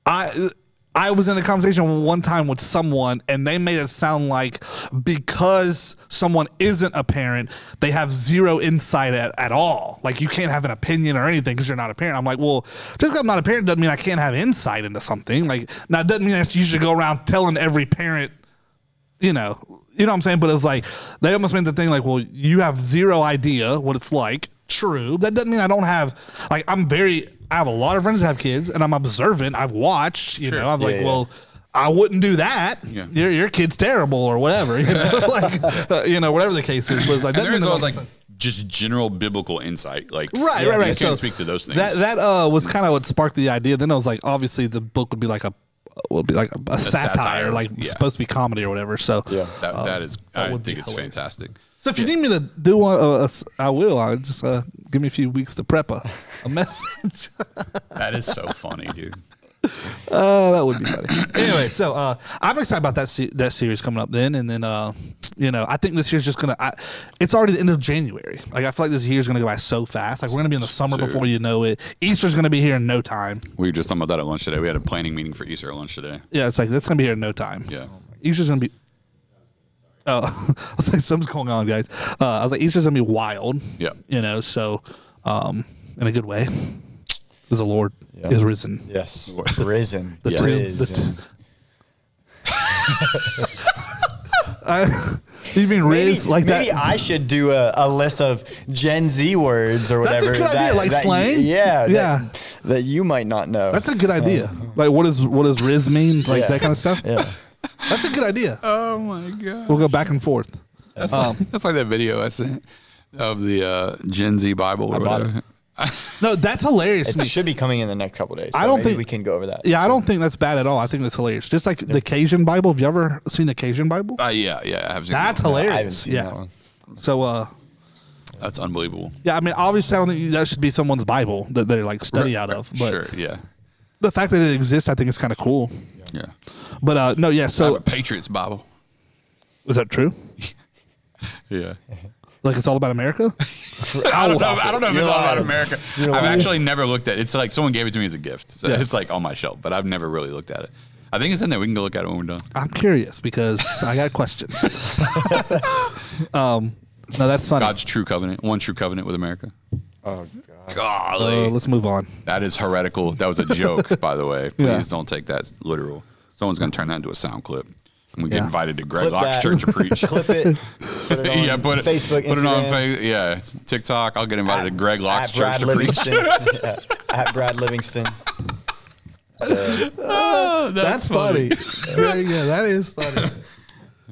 I was in a conversation one time with someone, and they made it sound like because someone isn't a parent, they have zero insight at all. Like, you can't have an opinion or anything because you're not a parent. I'm like, well, just because I'm not a parent doesn't mean I can't have insight into something. Like, now it doesn't mean that you should go around telling every parent, You know what I'm saying? But it's like, they almost made the thing like, well, you have zero idea what it's like. True. That doesn't mean I don't have, like, I have a lot of friends that have kids, and I'm observant. I've watched, I'm like, well, I wouldn't do that. Yeah. Your kid's terrible or whatever, like, whatever the case is. But it's like, there's always like just general biblical insight. Like, right. You can't speak to those things. That was kind of what sparked the idea. Then I was like, obviously the book would be like a satire, like supposed to be comedy or whatever. So that is, I think it's fantastic. So if you need me to do one, I will. I'll just give me a few weeks to prep a message. That is so funny, dude. That would be funny. Anyway, so I'm excited about that series coming up then, and then I think this year's just gonna. It's already the end of January. Like, I feel like this year's gonna go by so fast. Like, we're gonna be in the summer before you know it. Easter's gonna be here in no time. We were just talking about that at lunch today. We had a planning meeting for Easter at lunch today. Yeah, it's like that's gonna be here in no time. Yeah, Easter's gonna be. I was like, something's going on, guys. I was like, Easter's gonna be wild. Yeah, so in a good way. Because the Lord is risen. Yes, risen. Risen. You mean Riz like that? Maybe I should do a list of Gen Z words or whatever. That's a good idea, like slang. That you might not know. That's a good idea. Like what does Riz mean? Like that kind of stuff. Yeah, that's a good idea. Oh my god. We'll go back and forth. That's like that video I sent of the Gen Z Bible or whatever. No, that's hilarious. It should be coming in the next couple of days. So I don't think we can go over that. Yeah, I don't think that's bad at all. I think that's hilarious. Just like the Cajun Bible. Have you ever seen the Cajun Bible? Yeah, I have seen that's that. hilarious. I haven't seen that one. So, that's unbelievable. Yeah, I mean, obviously, I don't think that should be someone's Bible that they like study out of. But sure, yeah. The fact that it exists, I think, is kind of cool. Yeah. But no, yeah. So, I have a Patriots Bible. Is that true? Yeah. Like it's all about America? I don't know if it's all about America. I've actually never looked at it. It's like someone gave it to me as a gift. So it's like on my shelf, but I've never really looked at it. I think it's in there. We can go look at it when we're done. I'm curious because I got questions. No, that's funny. God's true covenant. One true covenant with America. Oh, God. Golly. Let's move on. That is heretical. That was a joke, by the way. Please don't take that literal. Someone's going to turn that into a sound clip. And we get invited to Greg Locke's church to preach. Clip it. Put it on Facebook, Instagram. Put it on Facebook. TikTok. I'll get invited to Greg Locke's church to preach. At Brad Livingston. That's funny. Yeah, that is funny.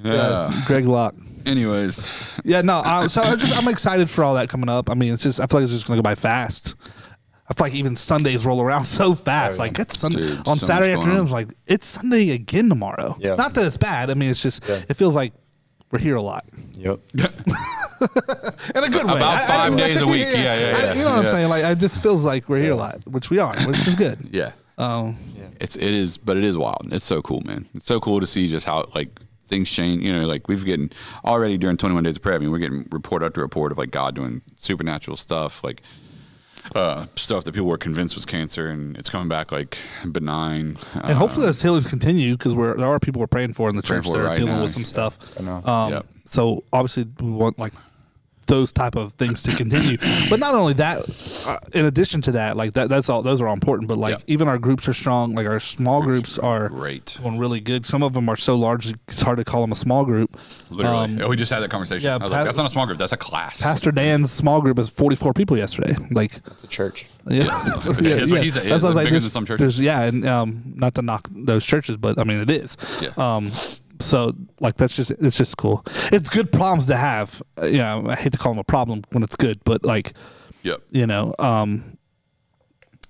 Yeah. Greg Locke. Anyways. Yeah, no. So I'm excited for all that coming up. I mean, I feel like it's just going to go by fast. I feel like even Sundays roll around so fast. Like it's Sunday on Saturday afternoon. Like it's Sunday again tomorrow. Yeah. Not that it's bad. I mean, it's just it feels like we're here a lot. Yep. In a good way. About 5 days a week. Yeah. You know what I'm saying? Like it just feels like we're here a lot, which we are, which is good. Yeah. It is wild. It's so cool, man. It's so cool to see just how like things change. You know, like we've getting already during 21 Days of Prayer. I mean, we're getting report after report of like God doing supernatural stuff, like stuff that people were convinced was cancer, and it's coming back like benign. And hopefully those healings continue because there are people we're praying for in the church that are dealing with some stuff. So obviously we want like those type of things to continue. But not only that, in addition to that, like that's all. Those are all important. But like even our groups are strong. Like our small groups are great, going really good. Some of them are so large it's hard to call them a small group. Literally, we just had that conversation. I was like, that's not a small group. That's a class. Pastor Dan's small group is 44 people yesterday. Like it's a church. Yeah, that's what he said. That's like bigger than some churches. And not to knock those churches, but I mean it is. Yeah. So like it's just cool. It's good problems to have. You know, I hate to call them a problem when it's good, but like, you know,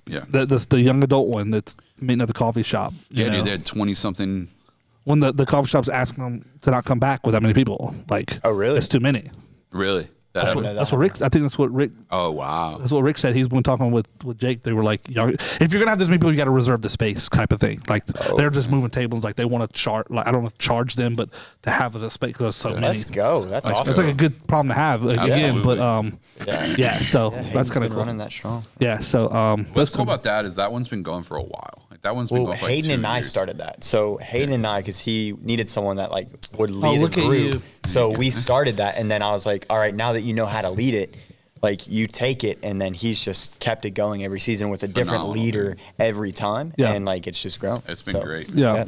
the young adult one that's meeting at the coffee shop. Dude, they had 20 something. When the coffee shop's asking them to not come back with that many people, like, oh really? It's too many. Really? That's what Rick. I think that's what Rick. Oh wow. That's what Rick said. He's been talking with Jake. They were like, if you're gonna have this many people, you got to reserve the space, type of thing. Like they're just moving tables. Like they want to charge. Like I don't know if charge them, but to have the space because so many. Let's go. That's awesome. It's like a good problem to have again. But So that's kind of cool. Running that strong. Yeah. So what's cool about that is that one's been going for a while. Like that one's been going for Hayden like 2 and I years. started that. So Hayden and I, because he needed someone that like would lead a look at group. you. So we started that, and then I was like, all right, now that you know how to lead it, like you take it, and then he's just kept it going every season with a different leader every time, and like it's just grown. It's been great. Yeah,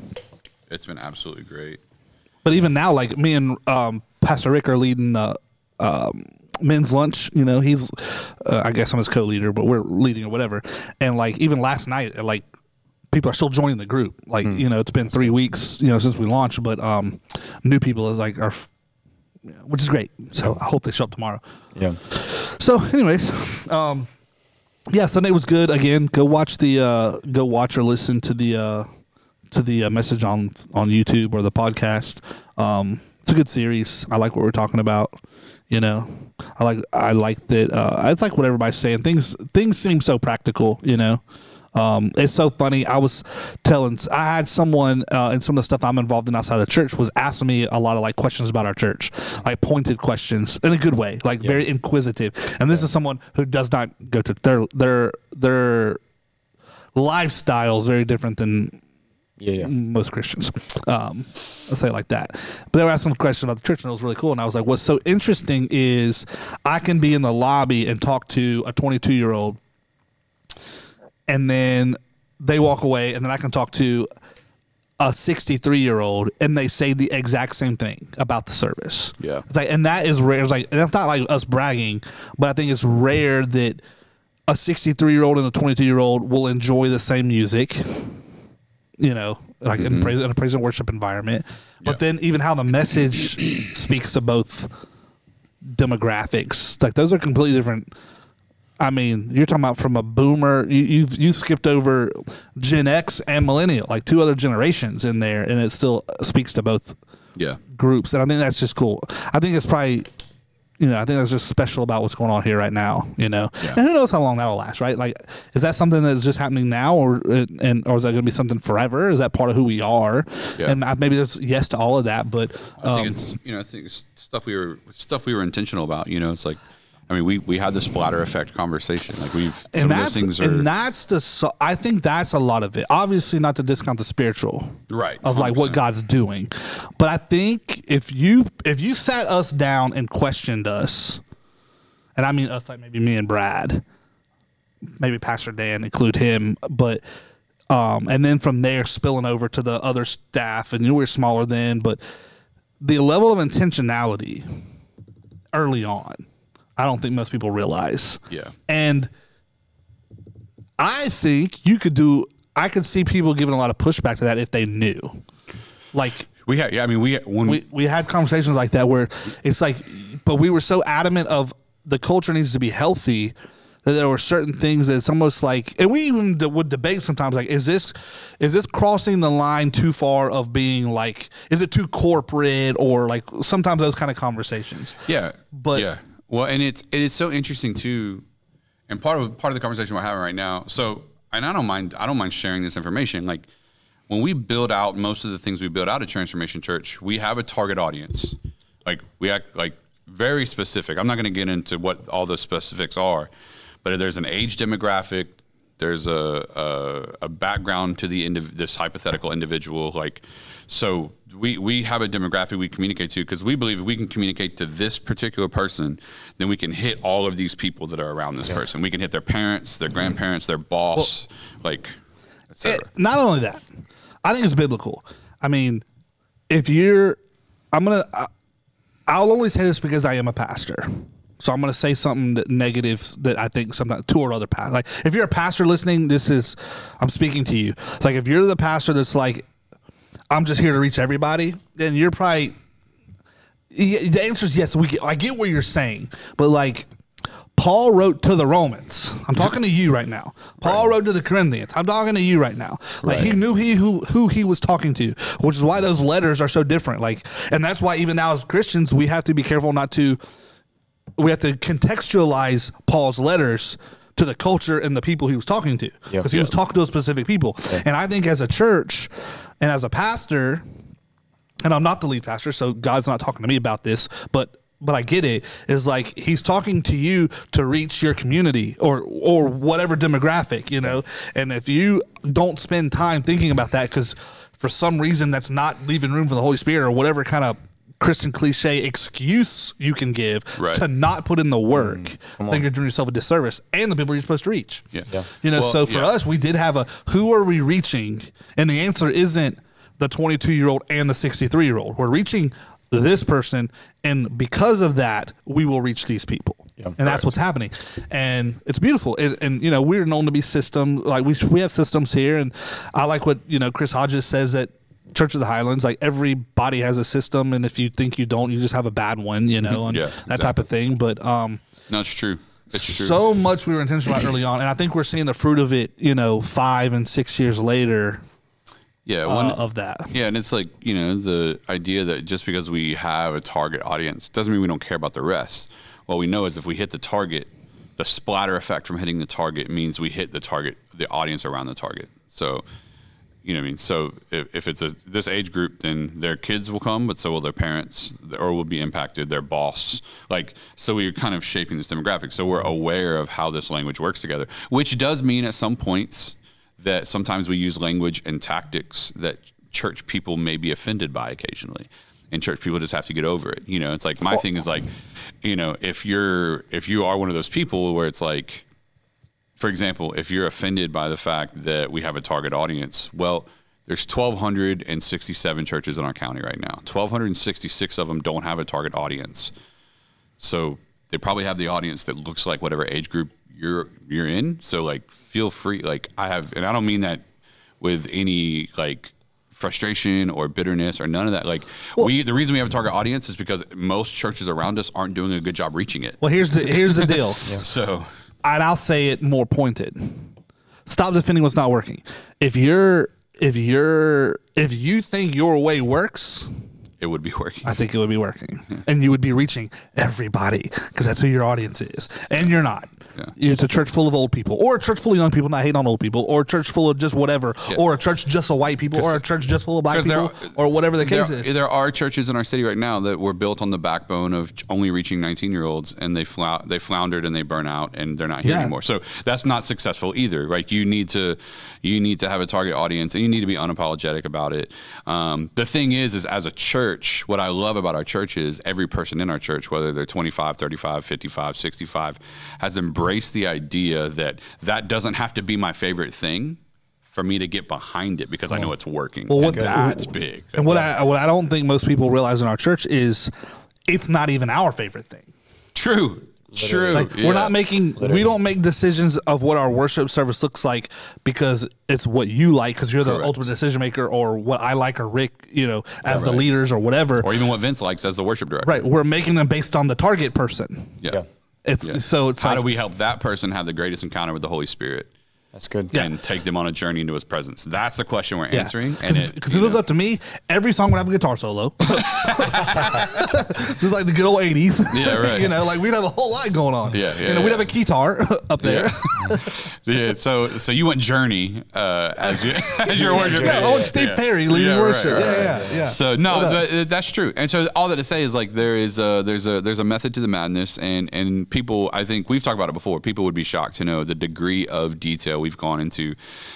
it's been absolutely great. But even now, like me and Pastor Rick are leading men's lunch. You know, he's I guess I'm his co-leader, but we're leading or whatever. And like even last night, like people are still joining the group. Like you know, it's been 3 weeks, you know, since we launched, but new people is like which is great. So I hope they show up tomorrow. Yeah. So, anyways, Sunday was good. Again, go watch or listen to the message on YouTube or the podcast. It's a good series. I like what we're talking about. You know, I like that. It's like what everybody's saying. Things seem so practical. You know. It's so funny. I had someone in some of the stuff I'm involved in outside the church was asking me a lot of like questions about our church, like pointed questions in a good way, like very inquisitive. And this is someone who does not go to their lifestyle is very different than most Christians. I'll say it like that. But they were asking a question about the church, and it was really cool. And I was like, what's so interesting is I can be in the lobby and talk to a 22-year-old. And then they walk away, and then I can talk to a 63-year-old and they say the exact same thing about the service. Yeah. It's like, and that is rare. It's like, and that's not like us bragging, but I think it's rare that a 63-year-old and a 22-year-old will enjoy the same music, you know, like in a praise and worship environment. But then even how the message speaks to both demographics, like those are completely different. I mean, you're talking about from a boomer, you skipped over Gen X and millennial, like 2 other generations in there, and it still speaks to both groups. And I think that's just cool. I think it's probably, you know, I think that's just special about what's going on here right now, you know. And who knows how long that'll last, right? Like, is that something that's just happening now, or is that going to be something forever? Is that part of who we are? And maybe there's yes to all of that, but I think it's, you know, I think it's stuff we were intentional about. You know, it's like, I mean, we had the splatter effect conversation. Like I think that's a lot of it. Obviously, not to discount the spiritual, right, of like what God's doing, but I think if you sat us down and questioned us, and I mean us, like maybe me and Brad, maybe Pastor Dan, include him, but and then from there spilling over to the other staff, and you were smaller then, but the level of intentionality early on, I don't think most people realize. Yeah. And I think I could see people giving a lot of pushback to that if they knew. Like we had conversations like that where it's like, but we were so adamant of the culture needs to be healthy that there were certain things that it's almost like, and we even would debate sometimes, like, is this crossing the line too far of being like, is it too corporate, or like sometimes those kind of conversations. Yeah. But yeah. Well, and it is so interesting too, and part of the conversation we're having right now. So, and I don't mind sharing this information. Like when we build out most of the things we build out at Transformation Church, we have a target audience. Like we act like very specific. I'm not going to get into what all the specifics are, but there's an age demographic. There's a background to this hypothetical individual. Like, so we have a demographic we communicate to, because we believe if we can communicate to this particular person, then we can hit all of these people that are around this person. We can hit their parents, their grandparents, their boss, like, et cetera. Not only that, I think it's biblical. I mean, I'll only say this because I am a pastor. So I'm going to say something negative that I think sometimes toward other pastors. Like if you're a pastor listening, I'm speaking to you. It's like if you're the pastor that's like, I'm just here to reach everybody, then you're probably, the answer is yes. I get what you're saying, but like Paul wrote to the Romans. I'm talking to you right now. Paul wrote to the Corinthians. I'm talking to you right now. Like he knew who he was talking to, which is why those letters are so different. Like, and that's why even now as Christians, we have to be careful we have to contextualize Paul's letters to the culture and the people he was talking to, because he was talking to specific people. And I think as a church and as a pastor, and I'm not the lead pastor, so God's not talking to me about this, but I get it, is like he's talking to you to reach your community or whatever demographic, you know. And if you don't spend time thinking about that, because for some reason that's not leaving room for the Holy Spirit or whatever kind of Christian cliche excuse you can give to not put in the work, I think you're doing yourself a disservice and the people you're supposed to reach. You know, so for us, we did have who are we reaching? And the answer isn't the 22-year-old and the 63-year-old. We're reaching this person, and because of that, we will reach these people. And that's what's happening. And it's beautiful. And you know, we're known to be we have systems here, and I like what, you know, Chris Hodges says at Church of the Highlands, like everybody has a system, and if you think you don't, you just have a bad one, you know, and that type of thing. But no, it's true. It's true. So much we were intentional about early on, and I think we're seeing the fruit of it, you know, 5 and 6 years later. Of that. Yeah, and it's like, you know, the idea that just because we have a target audience doesn't mean we don't care about the rest. What we know is if we hit the target, the splatter effect from hitting the target means we hit the audience around the target. So, you know what I mean? So if it's this age group, then their kids will come, but so will their parents, or will be impacted, their boss. Like, so we're kind of shaping this demographic. So we're aware of how this language works together, which does mean at some points that sometimes we use language and tactics that church people may be offended by occasionally. And church people just have to get over it. You know, it's like, my thing is like, you know, if you are one of those people where it's like, for example, if you're offended by the fact that we have a target audience, well, There's 1,267 churches in our county right now. 1,266 of them don't have a target audience. So they probably have the audience that looks like whatever age group you're in. So like, feel free. Like I have, and I don't mean that with any like frustration or bitterness or none of that. Like the reason we have a target audience is because most churches around us aren't doing a good job reaching it. Well, here's the deal. So, and I'll say it more pointed. Stop defending what's not working. If you think your way works, it would be working. I think it would be working, and you would be reaching everybody because that's who your audience is, and you're not. Yeah. It's a church full of old people, or a church full of young people, not hating on old people, or a church full of just whatever, or a church just of white people, or a church just full of black people, or whatever the case is. There are churches in our city right now that were built on the backbone of only reaching 19-year-olds, and they floundered and they burn out, and they're not here anymore. So that's not successful either, right? You need to have a target audience, and you need to be unapologetic about it. The thing is as a church, what I love about our church is every person in our church, whether they're 25, 35, 55, 65, has embraced the idea that doesn't have to be my favorite thing for me to get behind it because I know it's working. Well, that's big. And what I don't think most people realize in our church is it's not even our favorite thing. True. True. Like, we're not making, we don't make decisions of what our worship service looks like because it's what you like, because you're the ultimate decision maker, or what I like, or Rick, as the leaders or whatever. Or even what Vince likes as the worship director. Right. We're making them based on the target person. Yeah. So how do we help that person have the greatest encounter with the Holy Spirit? That's good. And take them on a journey into his presence. That's the question we're answering. Because if it was up to me, every song would have a guitar solo. Just like the good old 80s. Yeah, right. Like we'd have a whole lot going on. Yeah. We'd have a guitar up there. Yeah. So you want Journey as your worship. I want Steve Perry leading worship. Yeah. So that's true. And so all that to say is like there's a method to the madness, and people, I think we've talked about it before. People would be shocked to know the degree of detail we've gone into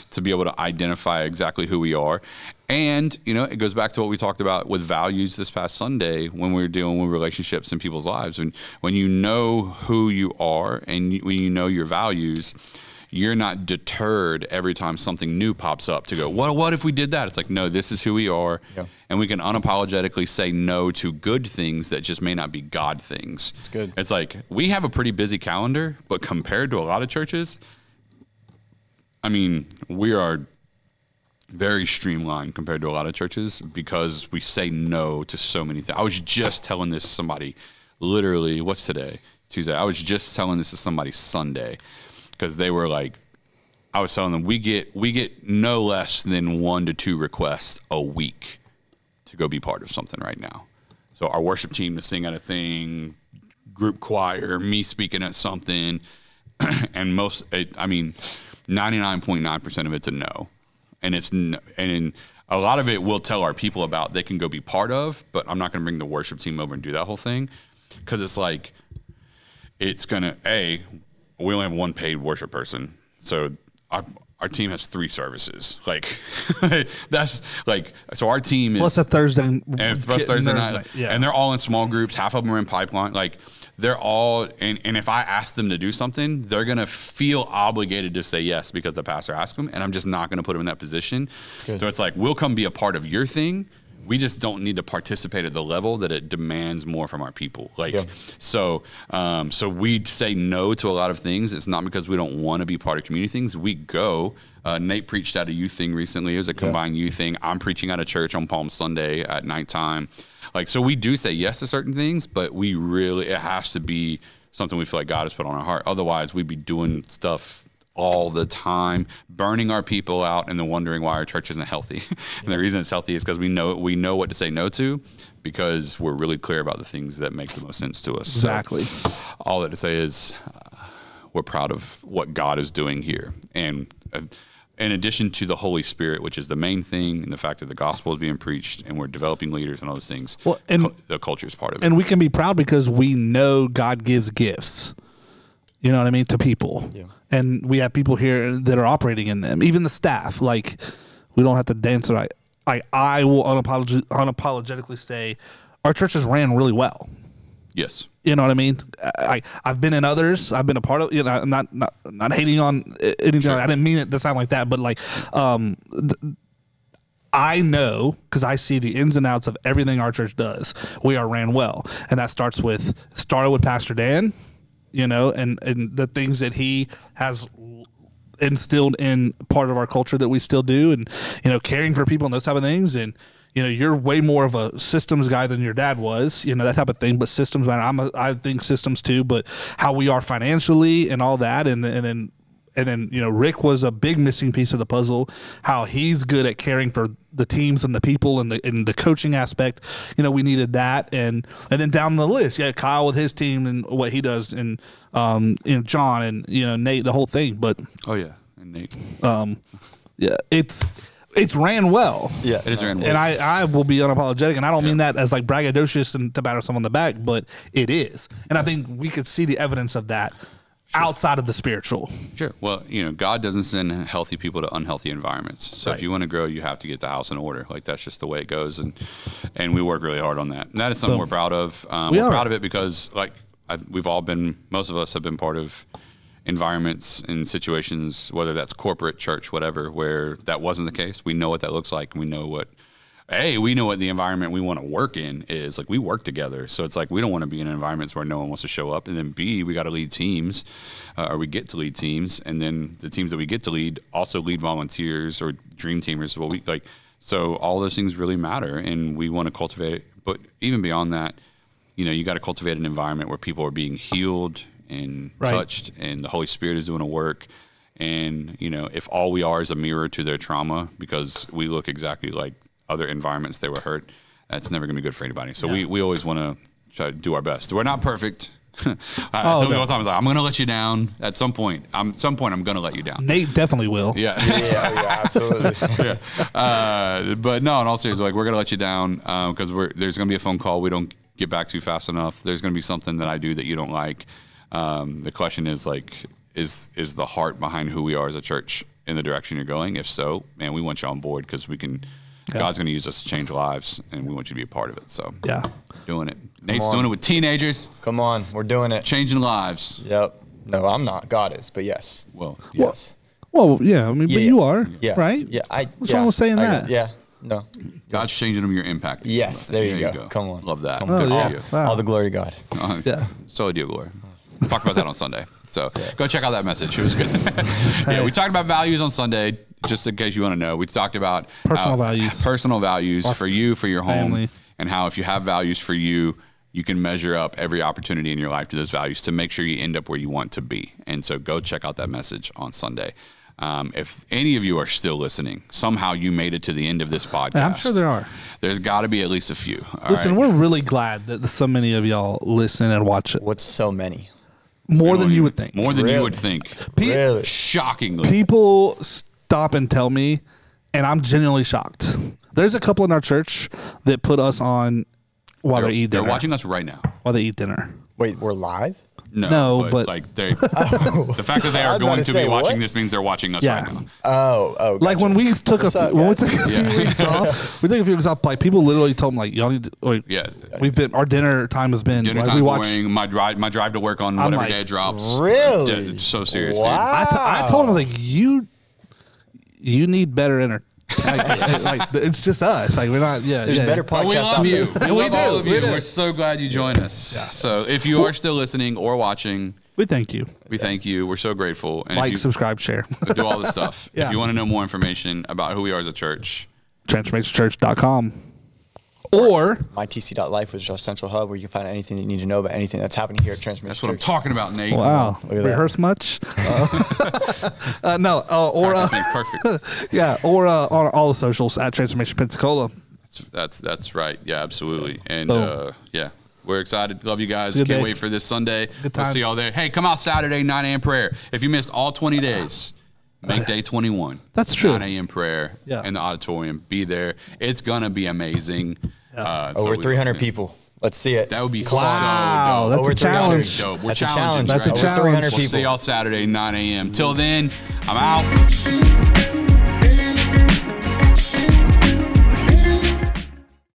to be able to identify exactly who we are. And, it goes back to what we talked about with values this past Sunday when we were dealing with relationships in people's lives. And when you know who you are and when you know your values, you're not deterred every time something new pops up to go, what if we did that? It's like, no, this is who we are. Yeah. And we can unapologetically say no to good things that just may not be God things. It's good. It's like, we have a pretty busy calendar, but compared to a lot of churches, we are very streamlined compared to a lot of churches because we say no to so many things. I was just telling this to somebody, literally, what's today? Tuesday. I was just telling this to somebody Sunday because they were like, I was telling them we get no less than 1 to 2 requests a week to go be part of something right now. So our worship team to sing at a thing, group choir, me speaking at something, and 99.9% of it's a no. And a lot of it we'll tell our people about they can go be part of, but I'm not going to bring the worship team over and do that whole thing because it's like, it's going to, we only have one paid worship person. So our team has 3 services. Like that's like, so our team is. Plus a Thursday. And plus Thursday night. Yeah. And they're all in small groups. Half of them are in pipeline. Like, they're all, and if I ask them to do something, they're going to feel obligated to say yes because the pastor asked them, and I'm just not going to put them in that position. Good. So it's like, we'll come be a part of your thing. We just don't need to participate at the level that it demands more from our people. So we say no to a lot of things. It's not because we don't want to be part of community things. We go. Nate preached at a youth thing recently. It was a combined youth thing. I'm preaching at a church on Palm Sunday at nighttime. So we do say yes to certain things, but it has to be something we feel like God has put on our heart. Otherwise, we'd be doing stuff all the time, burning our people out, and then wondering why our church isn't healthy. And the reason it's healthy is because we know what to say no to, because we're really clear about the things that make the most sense to us. Exactly. So, all that to say is we're proud of what God is doing here. And in addition to the Holy Spirit, which is the main thing, and the fact that the gospel is being preached and we're developing leaders and all those things, the culture is part of it. And we can be proud because we know God gives gifts, you know what I mean, to people. Yeah. And we have people here that are operating in them, even the staff. Like, we don't have to dance right. I will unapologetically say our churches ran really well. Yes. You know what I mean? I've been in others. I've been a part of, I'm not hating on anything. Sure. I didn't mean it to sound like that, but I know, because I see the ins and outs of everything our church does, we are ran well. And that started with Pastor Dan, you know, and the things that he has instilled in part of our culture that we still do, and, you know, caring for people and those type of things. And, you know, you're way more of a systems guy than your dad was, you know, that type of thing. But systems, man, I think systems too, but how we are financially and all that. And then, you know, Rick was a big missing piece of the puzzle, how he's good at caring for the teams and the people and the coaching aspect. You know, we needed that. And then down the list, Kyle with his team and what he does, and you know, John and, you know, Nate, the whole thing. But and Nate. It's ran well. Yeah, it is ran well. And I will be unapologetic, and I don't mean that as like braggadocious and to batter someone on the back, but it is. And I think we could see the evidence of that. Sure. Outside of the spiritual. Sure. Well, you know, God doesn't send healthy people to unhealthy environments. So if you want to grow, you have to get the house in order. Like, that's just the way it goes. And we work really hard on that. And that is something we're proud of. We're proud of it because, like, most of us have been part of environments and situations, whether that's corporate, church, whatever, where that wasn't the case. We know what that looks like. We know what the environment we want to work in is. Like, we work together. So it's like, we don't want to be in environments where no one wants to show up. And then B, we got to lead teams, or we get to lead teams. And then the teams that we get to lead also lead volunteers or dream teamers. Well, so all those things really matter, and we want to cultivate it. But even beyond that, you know, you got to cultivate an environment where people are being healed and touched, and the Holy Spirit is doing a work. And, you know, if all we are is a mirror to their trauma because we look exactly like other environments they were hurt, that's never going to be good for anybody. So we always want to try to do our best. We're not perfect. I tell me all the time, I'm going to let you down at some point. I'm going to let you down. Nate definitely will. Yeah, absolutely. But no, in all seriousness, like, we're going to let you down because there's going to be a phone call we don't get back to fast enough. There's going to be something that I do that you don't like. The question is, like, is the heart behind who we are as a church in the direction you're going? If so, man, we want you on board because we can. God's going to use us to change lives, and we want you to be a part of it. So, doing it. Nate's doing it with teenagers. Come on, we're doing it. Changing lives. Yep. No, I'm not. God is, but yes. Well, yes. Well, yeah. I mean, but you are, right? Yeah. What's wrong with saying that? Yeah. No. God's changing them. Your impact. Yes. There you go. Come on. Love that. Good for you. Wow. All the glory to God. So do you, glory. Talk about that on Sunday. So go check out that message. It was good. We talked about values on Sunday. Just in case you want to know, we talked about personal values for you, for your home, and how if you have values for you, you can measure up every opportunity in your life to those values to make sure you end up where you want to be. And so go check out that message on Sunday. If any of you are still listening, somehow you made it to the end of this podcast. I'm sure there are. There's got to be at least a few. Listen, we're really glad that so many of y'all listen and watch it. What's so many? More than you would think. More than you would think. Really? Shockingly. People stop and tell me, and I'm genuinely shocked. There's a couple in our church that put us on while they eat dinner. They're watching us right now. While they eat dinner. Wait, we're live? No, but like the fact that they are going to be watching this means they're watching us right now. Oh, gotcha. Like when we took a few weeks off, we took a few weeks off. Like people literally told them, like, y'all need to, like, we've been, our dinner time has been dinner like, time we watch my drive to work on whatever day it drops. Really? So serious. Wow. Dude. I told him, like, you need better entertainment. like it's just us. Like we're not. Yeah, there's better podcasts. We love you. We love all of you. We do. We're so glad you joined us. Yeah. So if you are still listening or watching, we thank you. We thank you. We're so grateful. And like, subscribe, share, do all the stuff. If you want to know more information about who we are as a church, transformationchurch.com. Or mytc.life, which is our central hub where you can find anything that you need to know about anything that's happening here at Transformation That's what I'm talking about, Nate. Wow. Rehearse much? No. Or perfect. Yeah. Or on all the socials at Transformation Pensacola. That's right. Yeah, absolutely. And we're excited. Love you guys. Can't wait for this Sunday. We'll see y'all there. Hey, come out Saturday, 9 a.m. prayer. If you missed all 20 days, make day 21. That's true. 9 a.m. prayer in the auditorium. Be there. It's going to be amazing. Over 300 people. Let's see it. That would be wow, so dope. That's a challenge. We're challenging. That's a challenge. Over 300 people. We'll see y'all Saturday, 9 a.m. Till then, I'm out.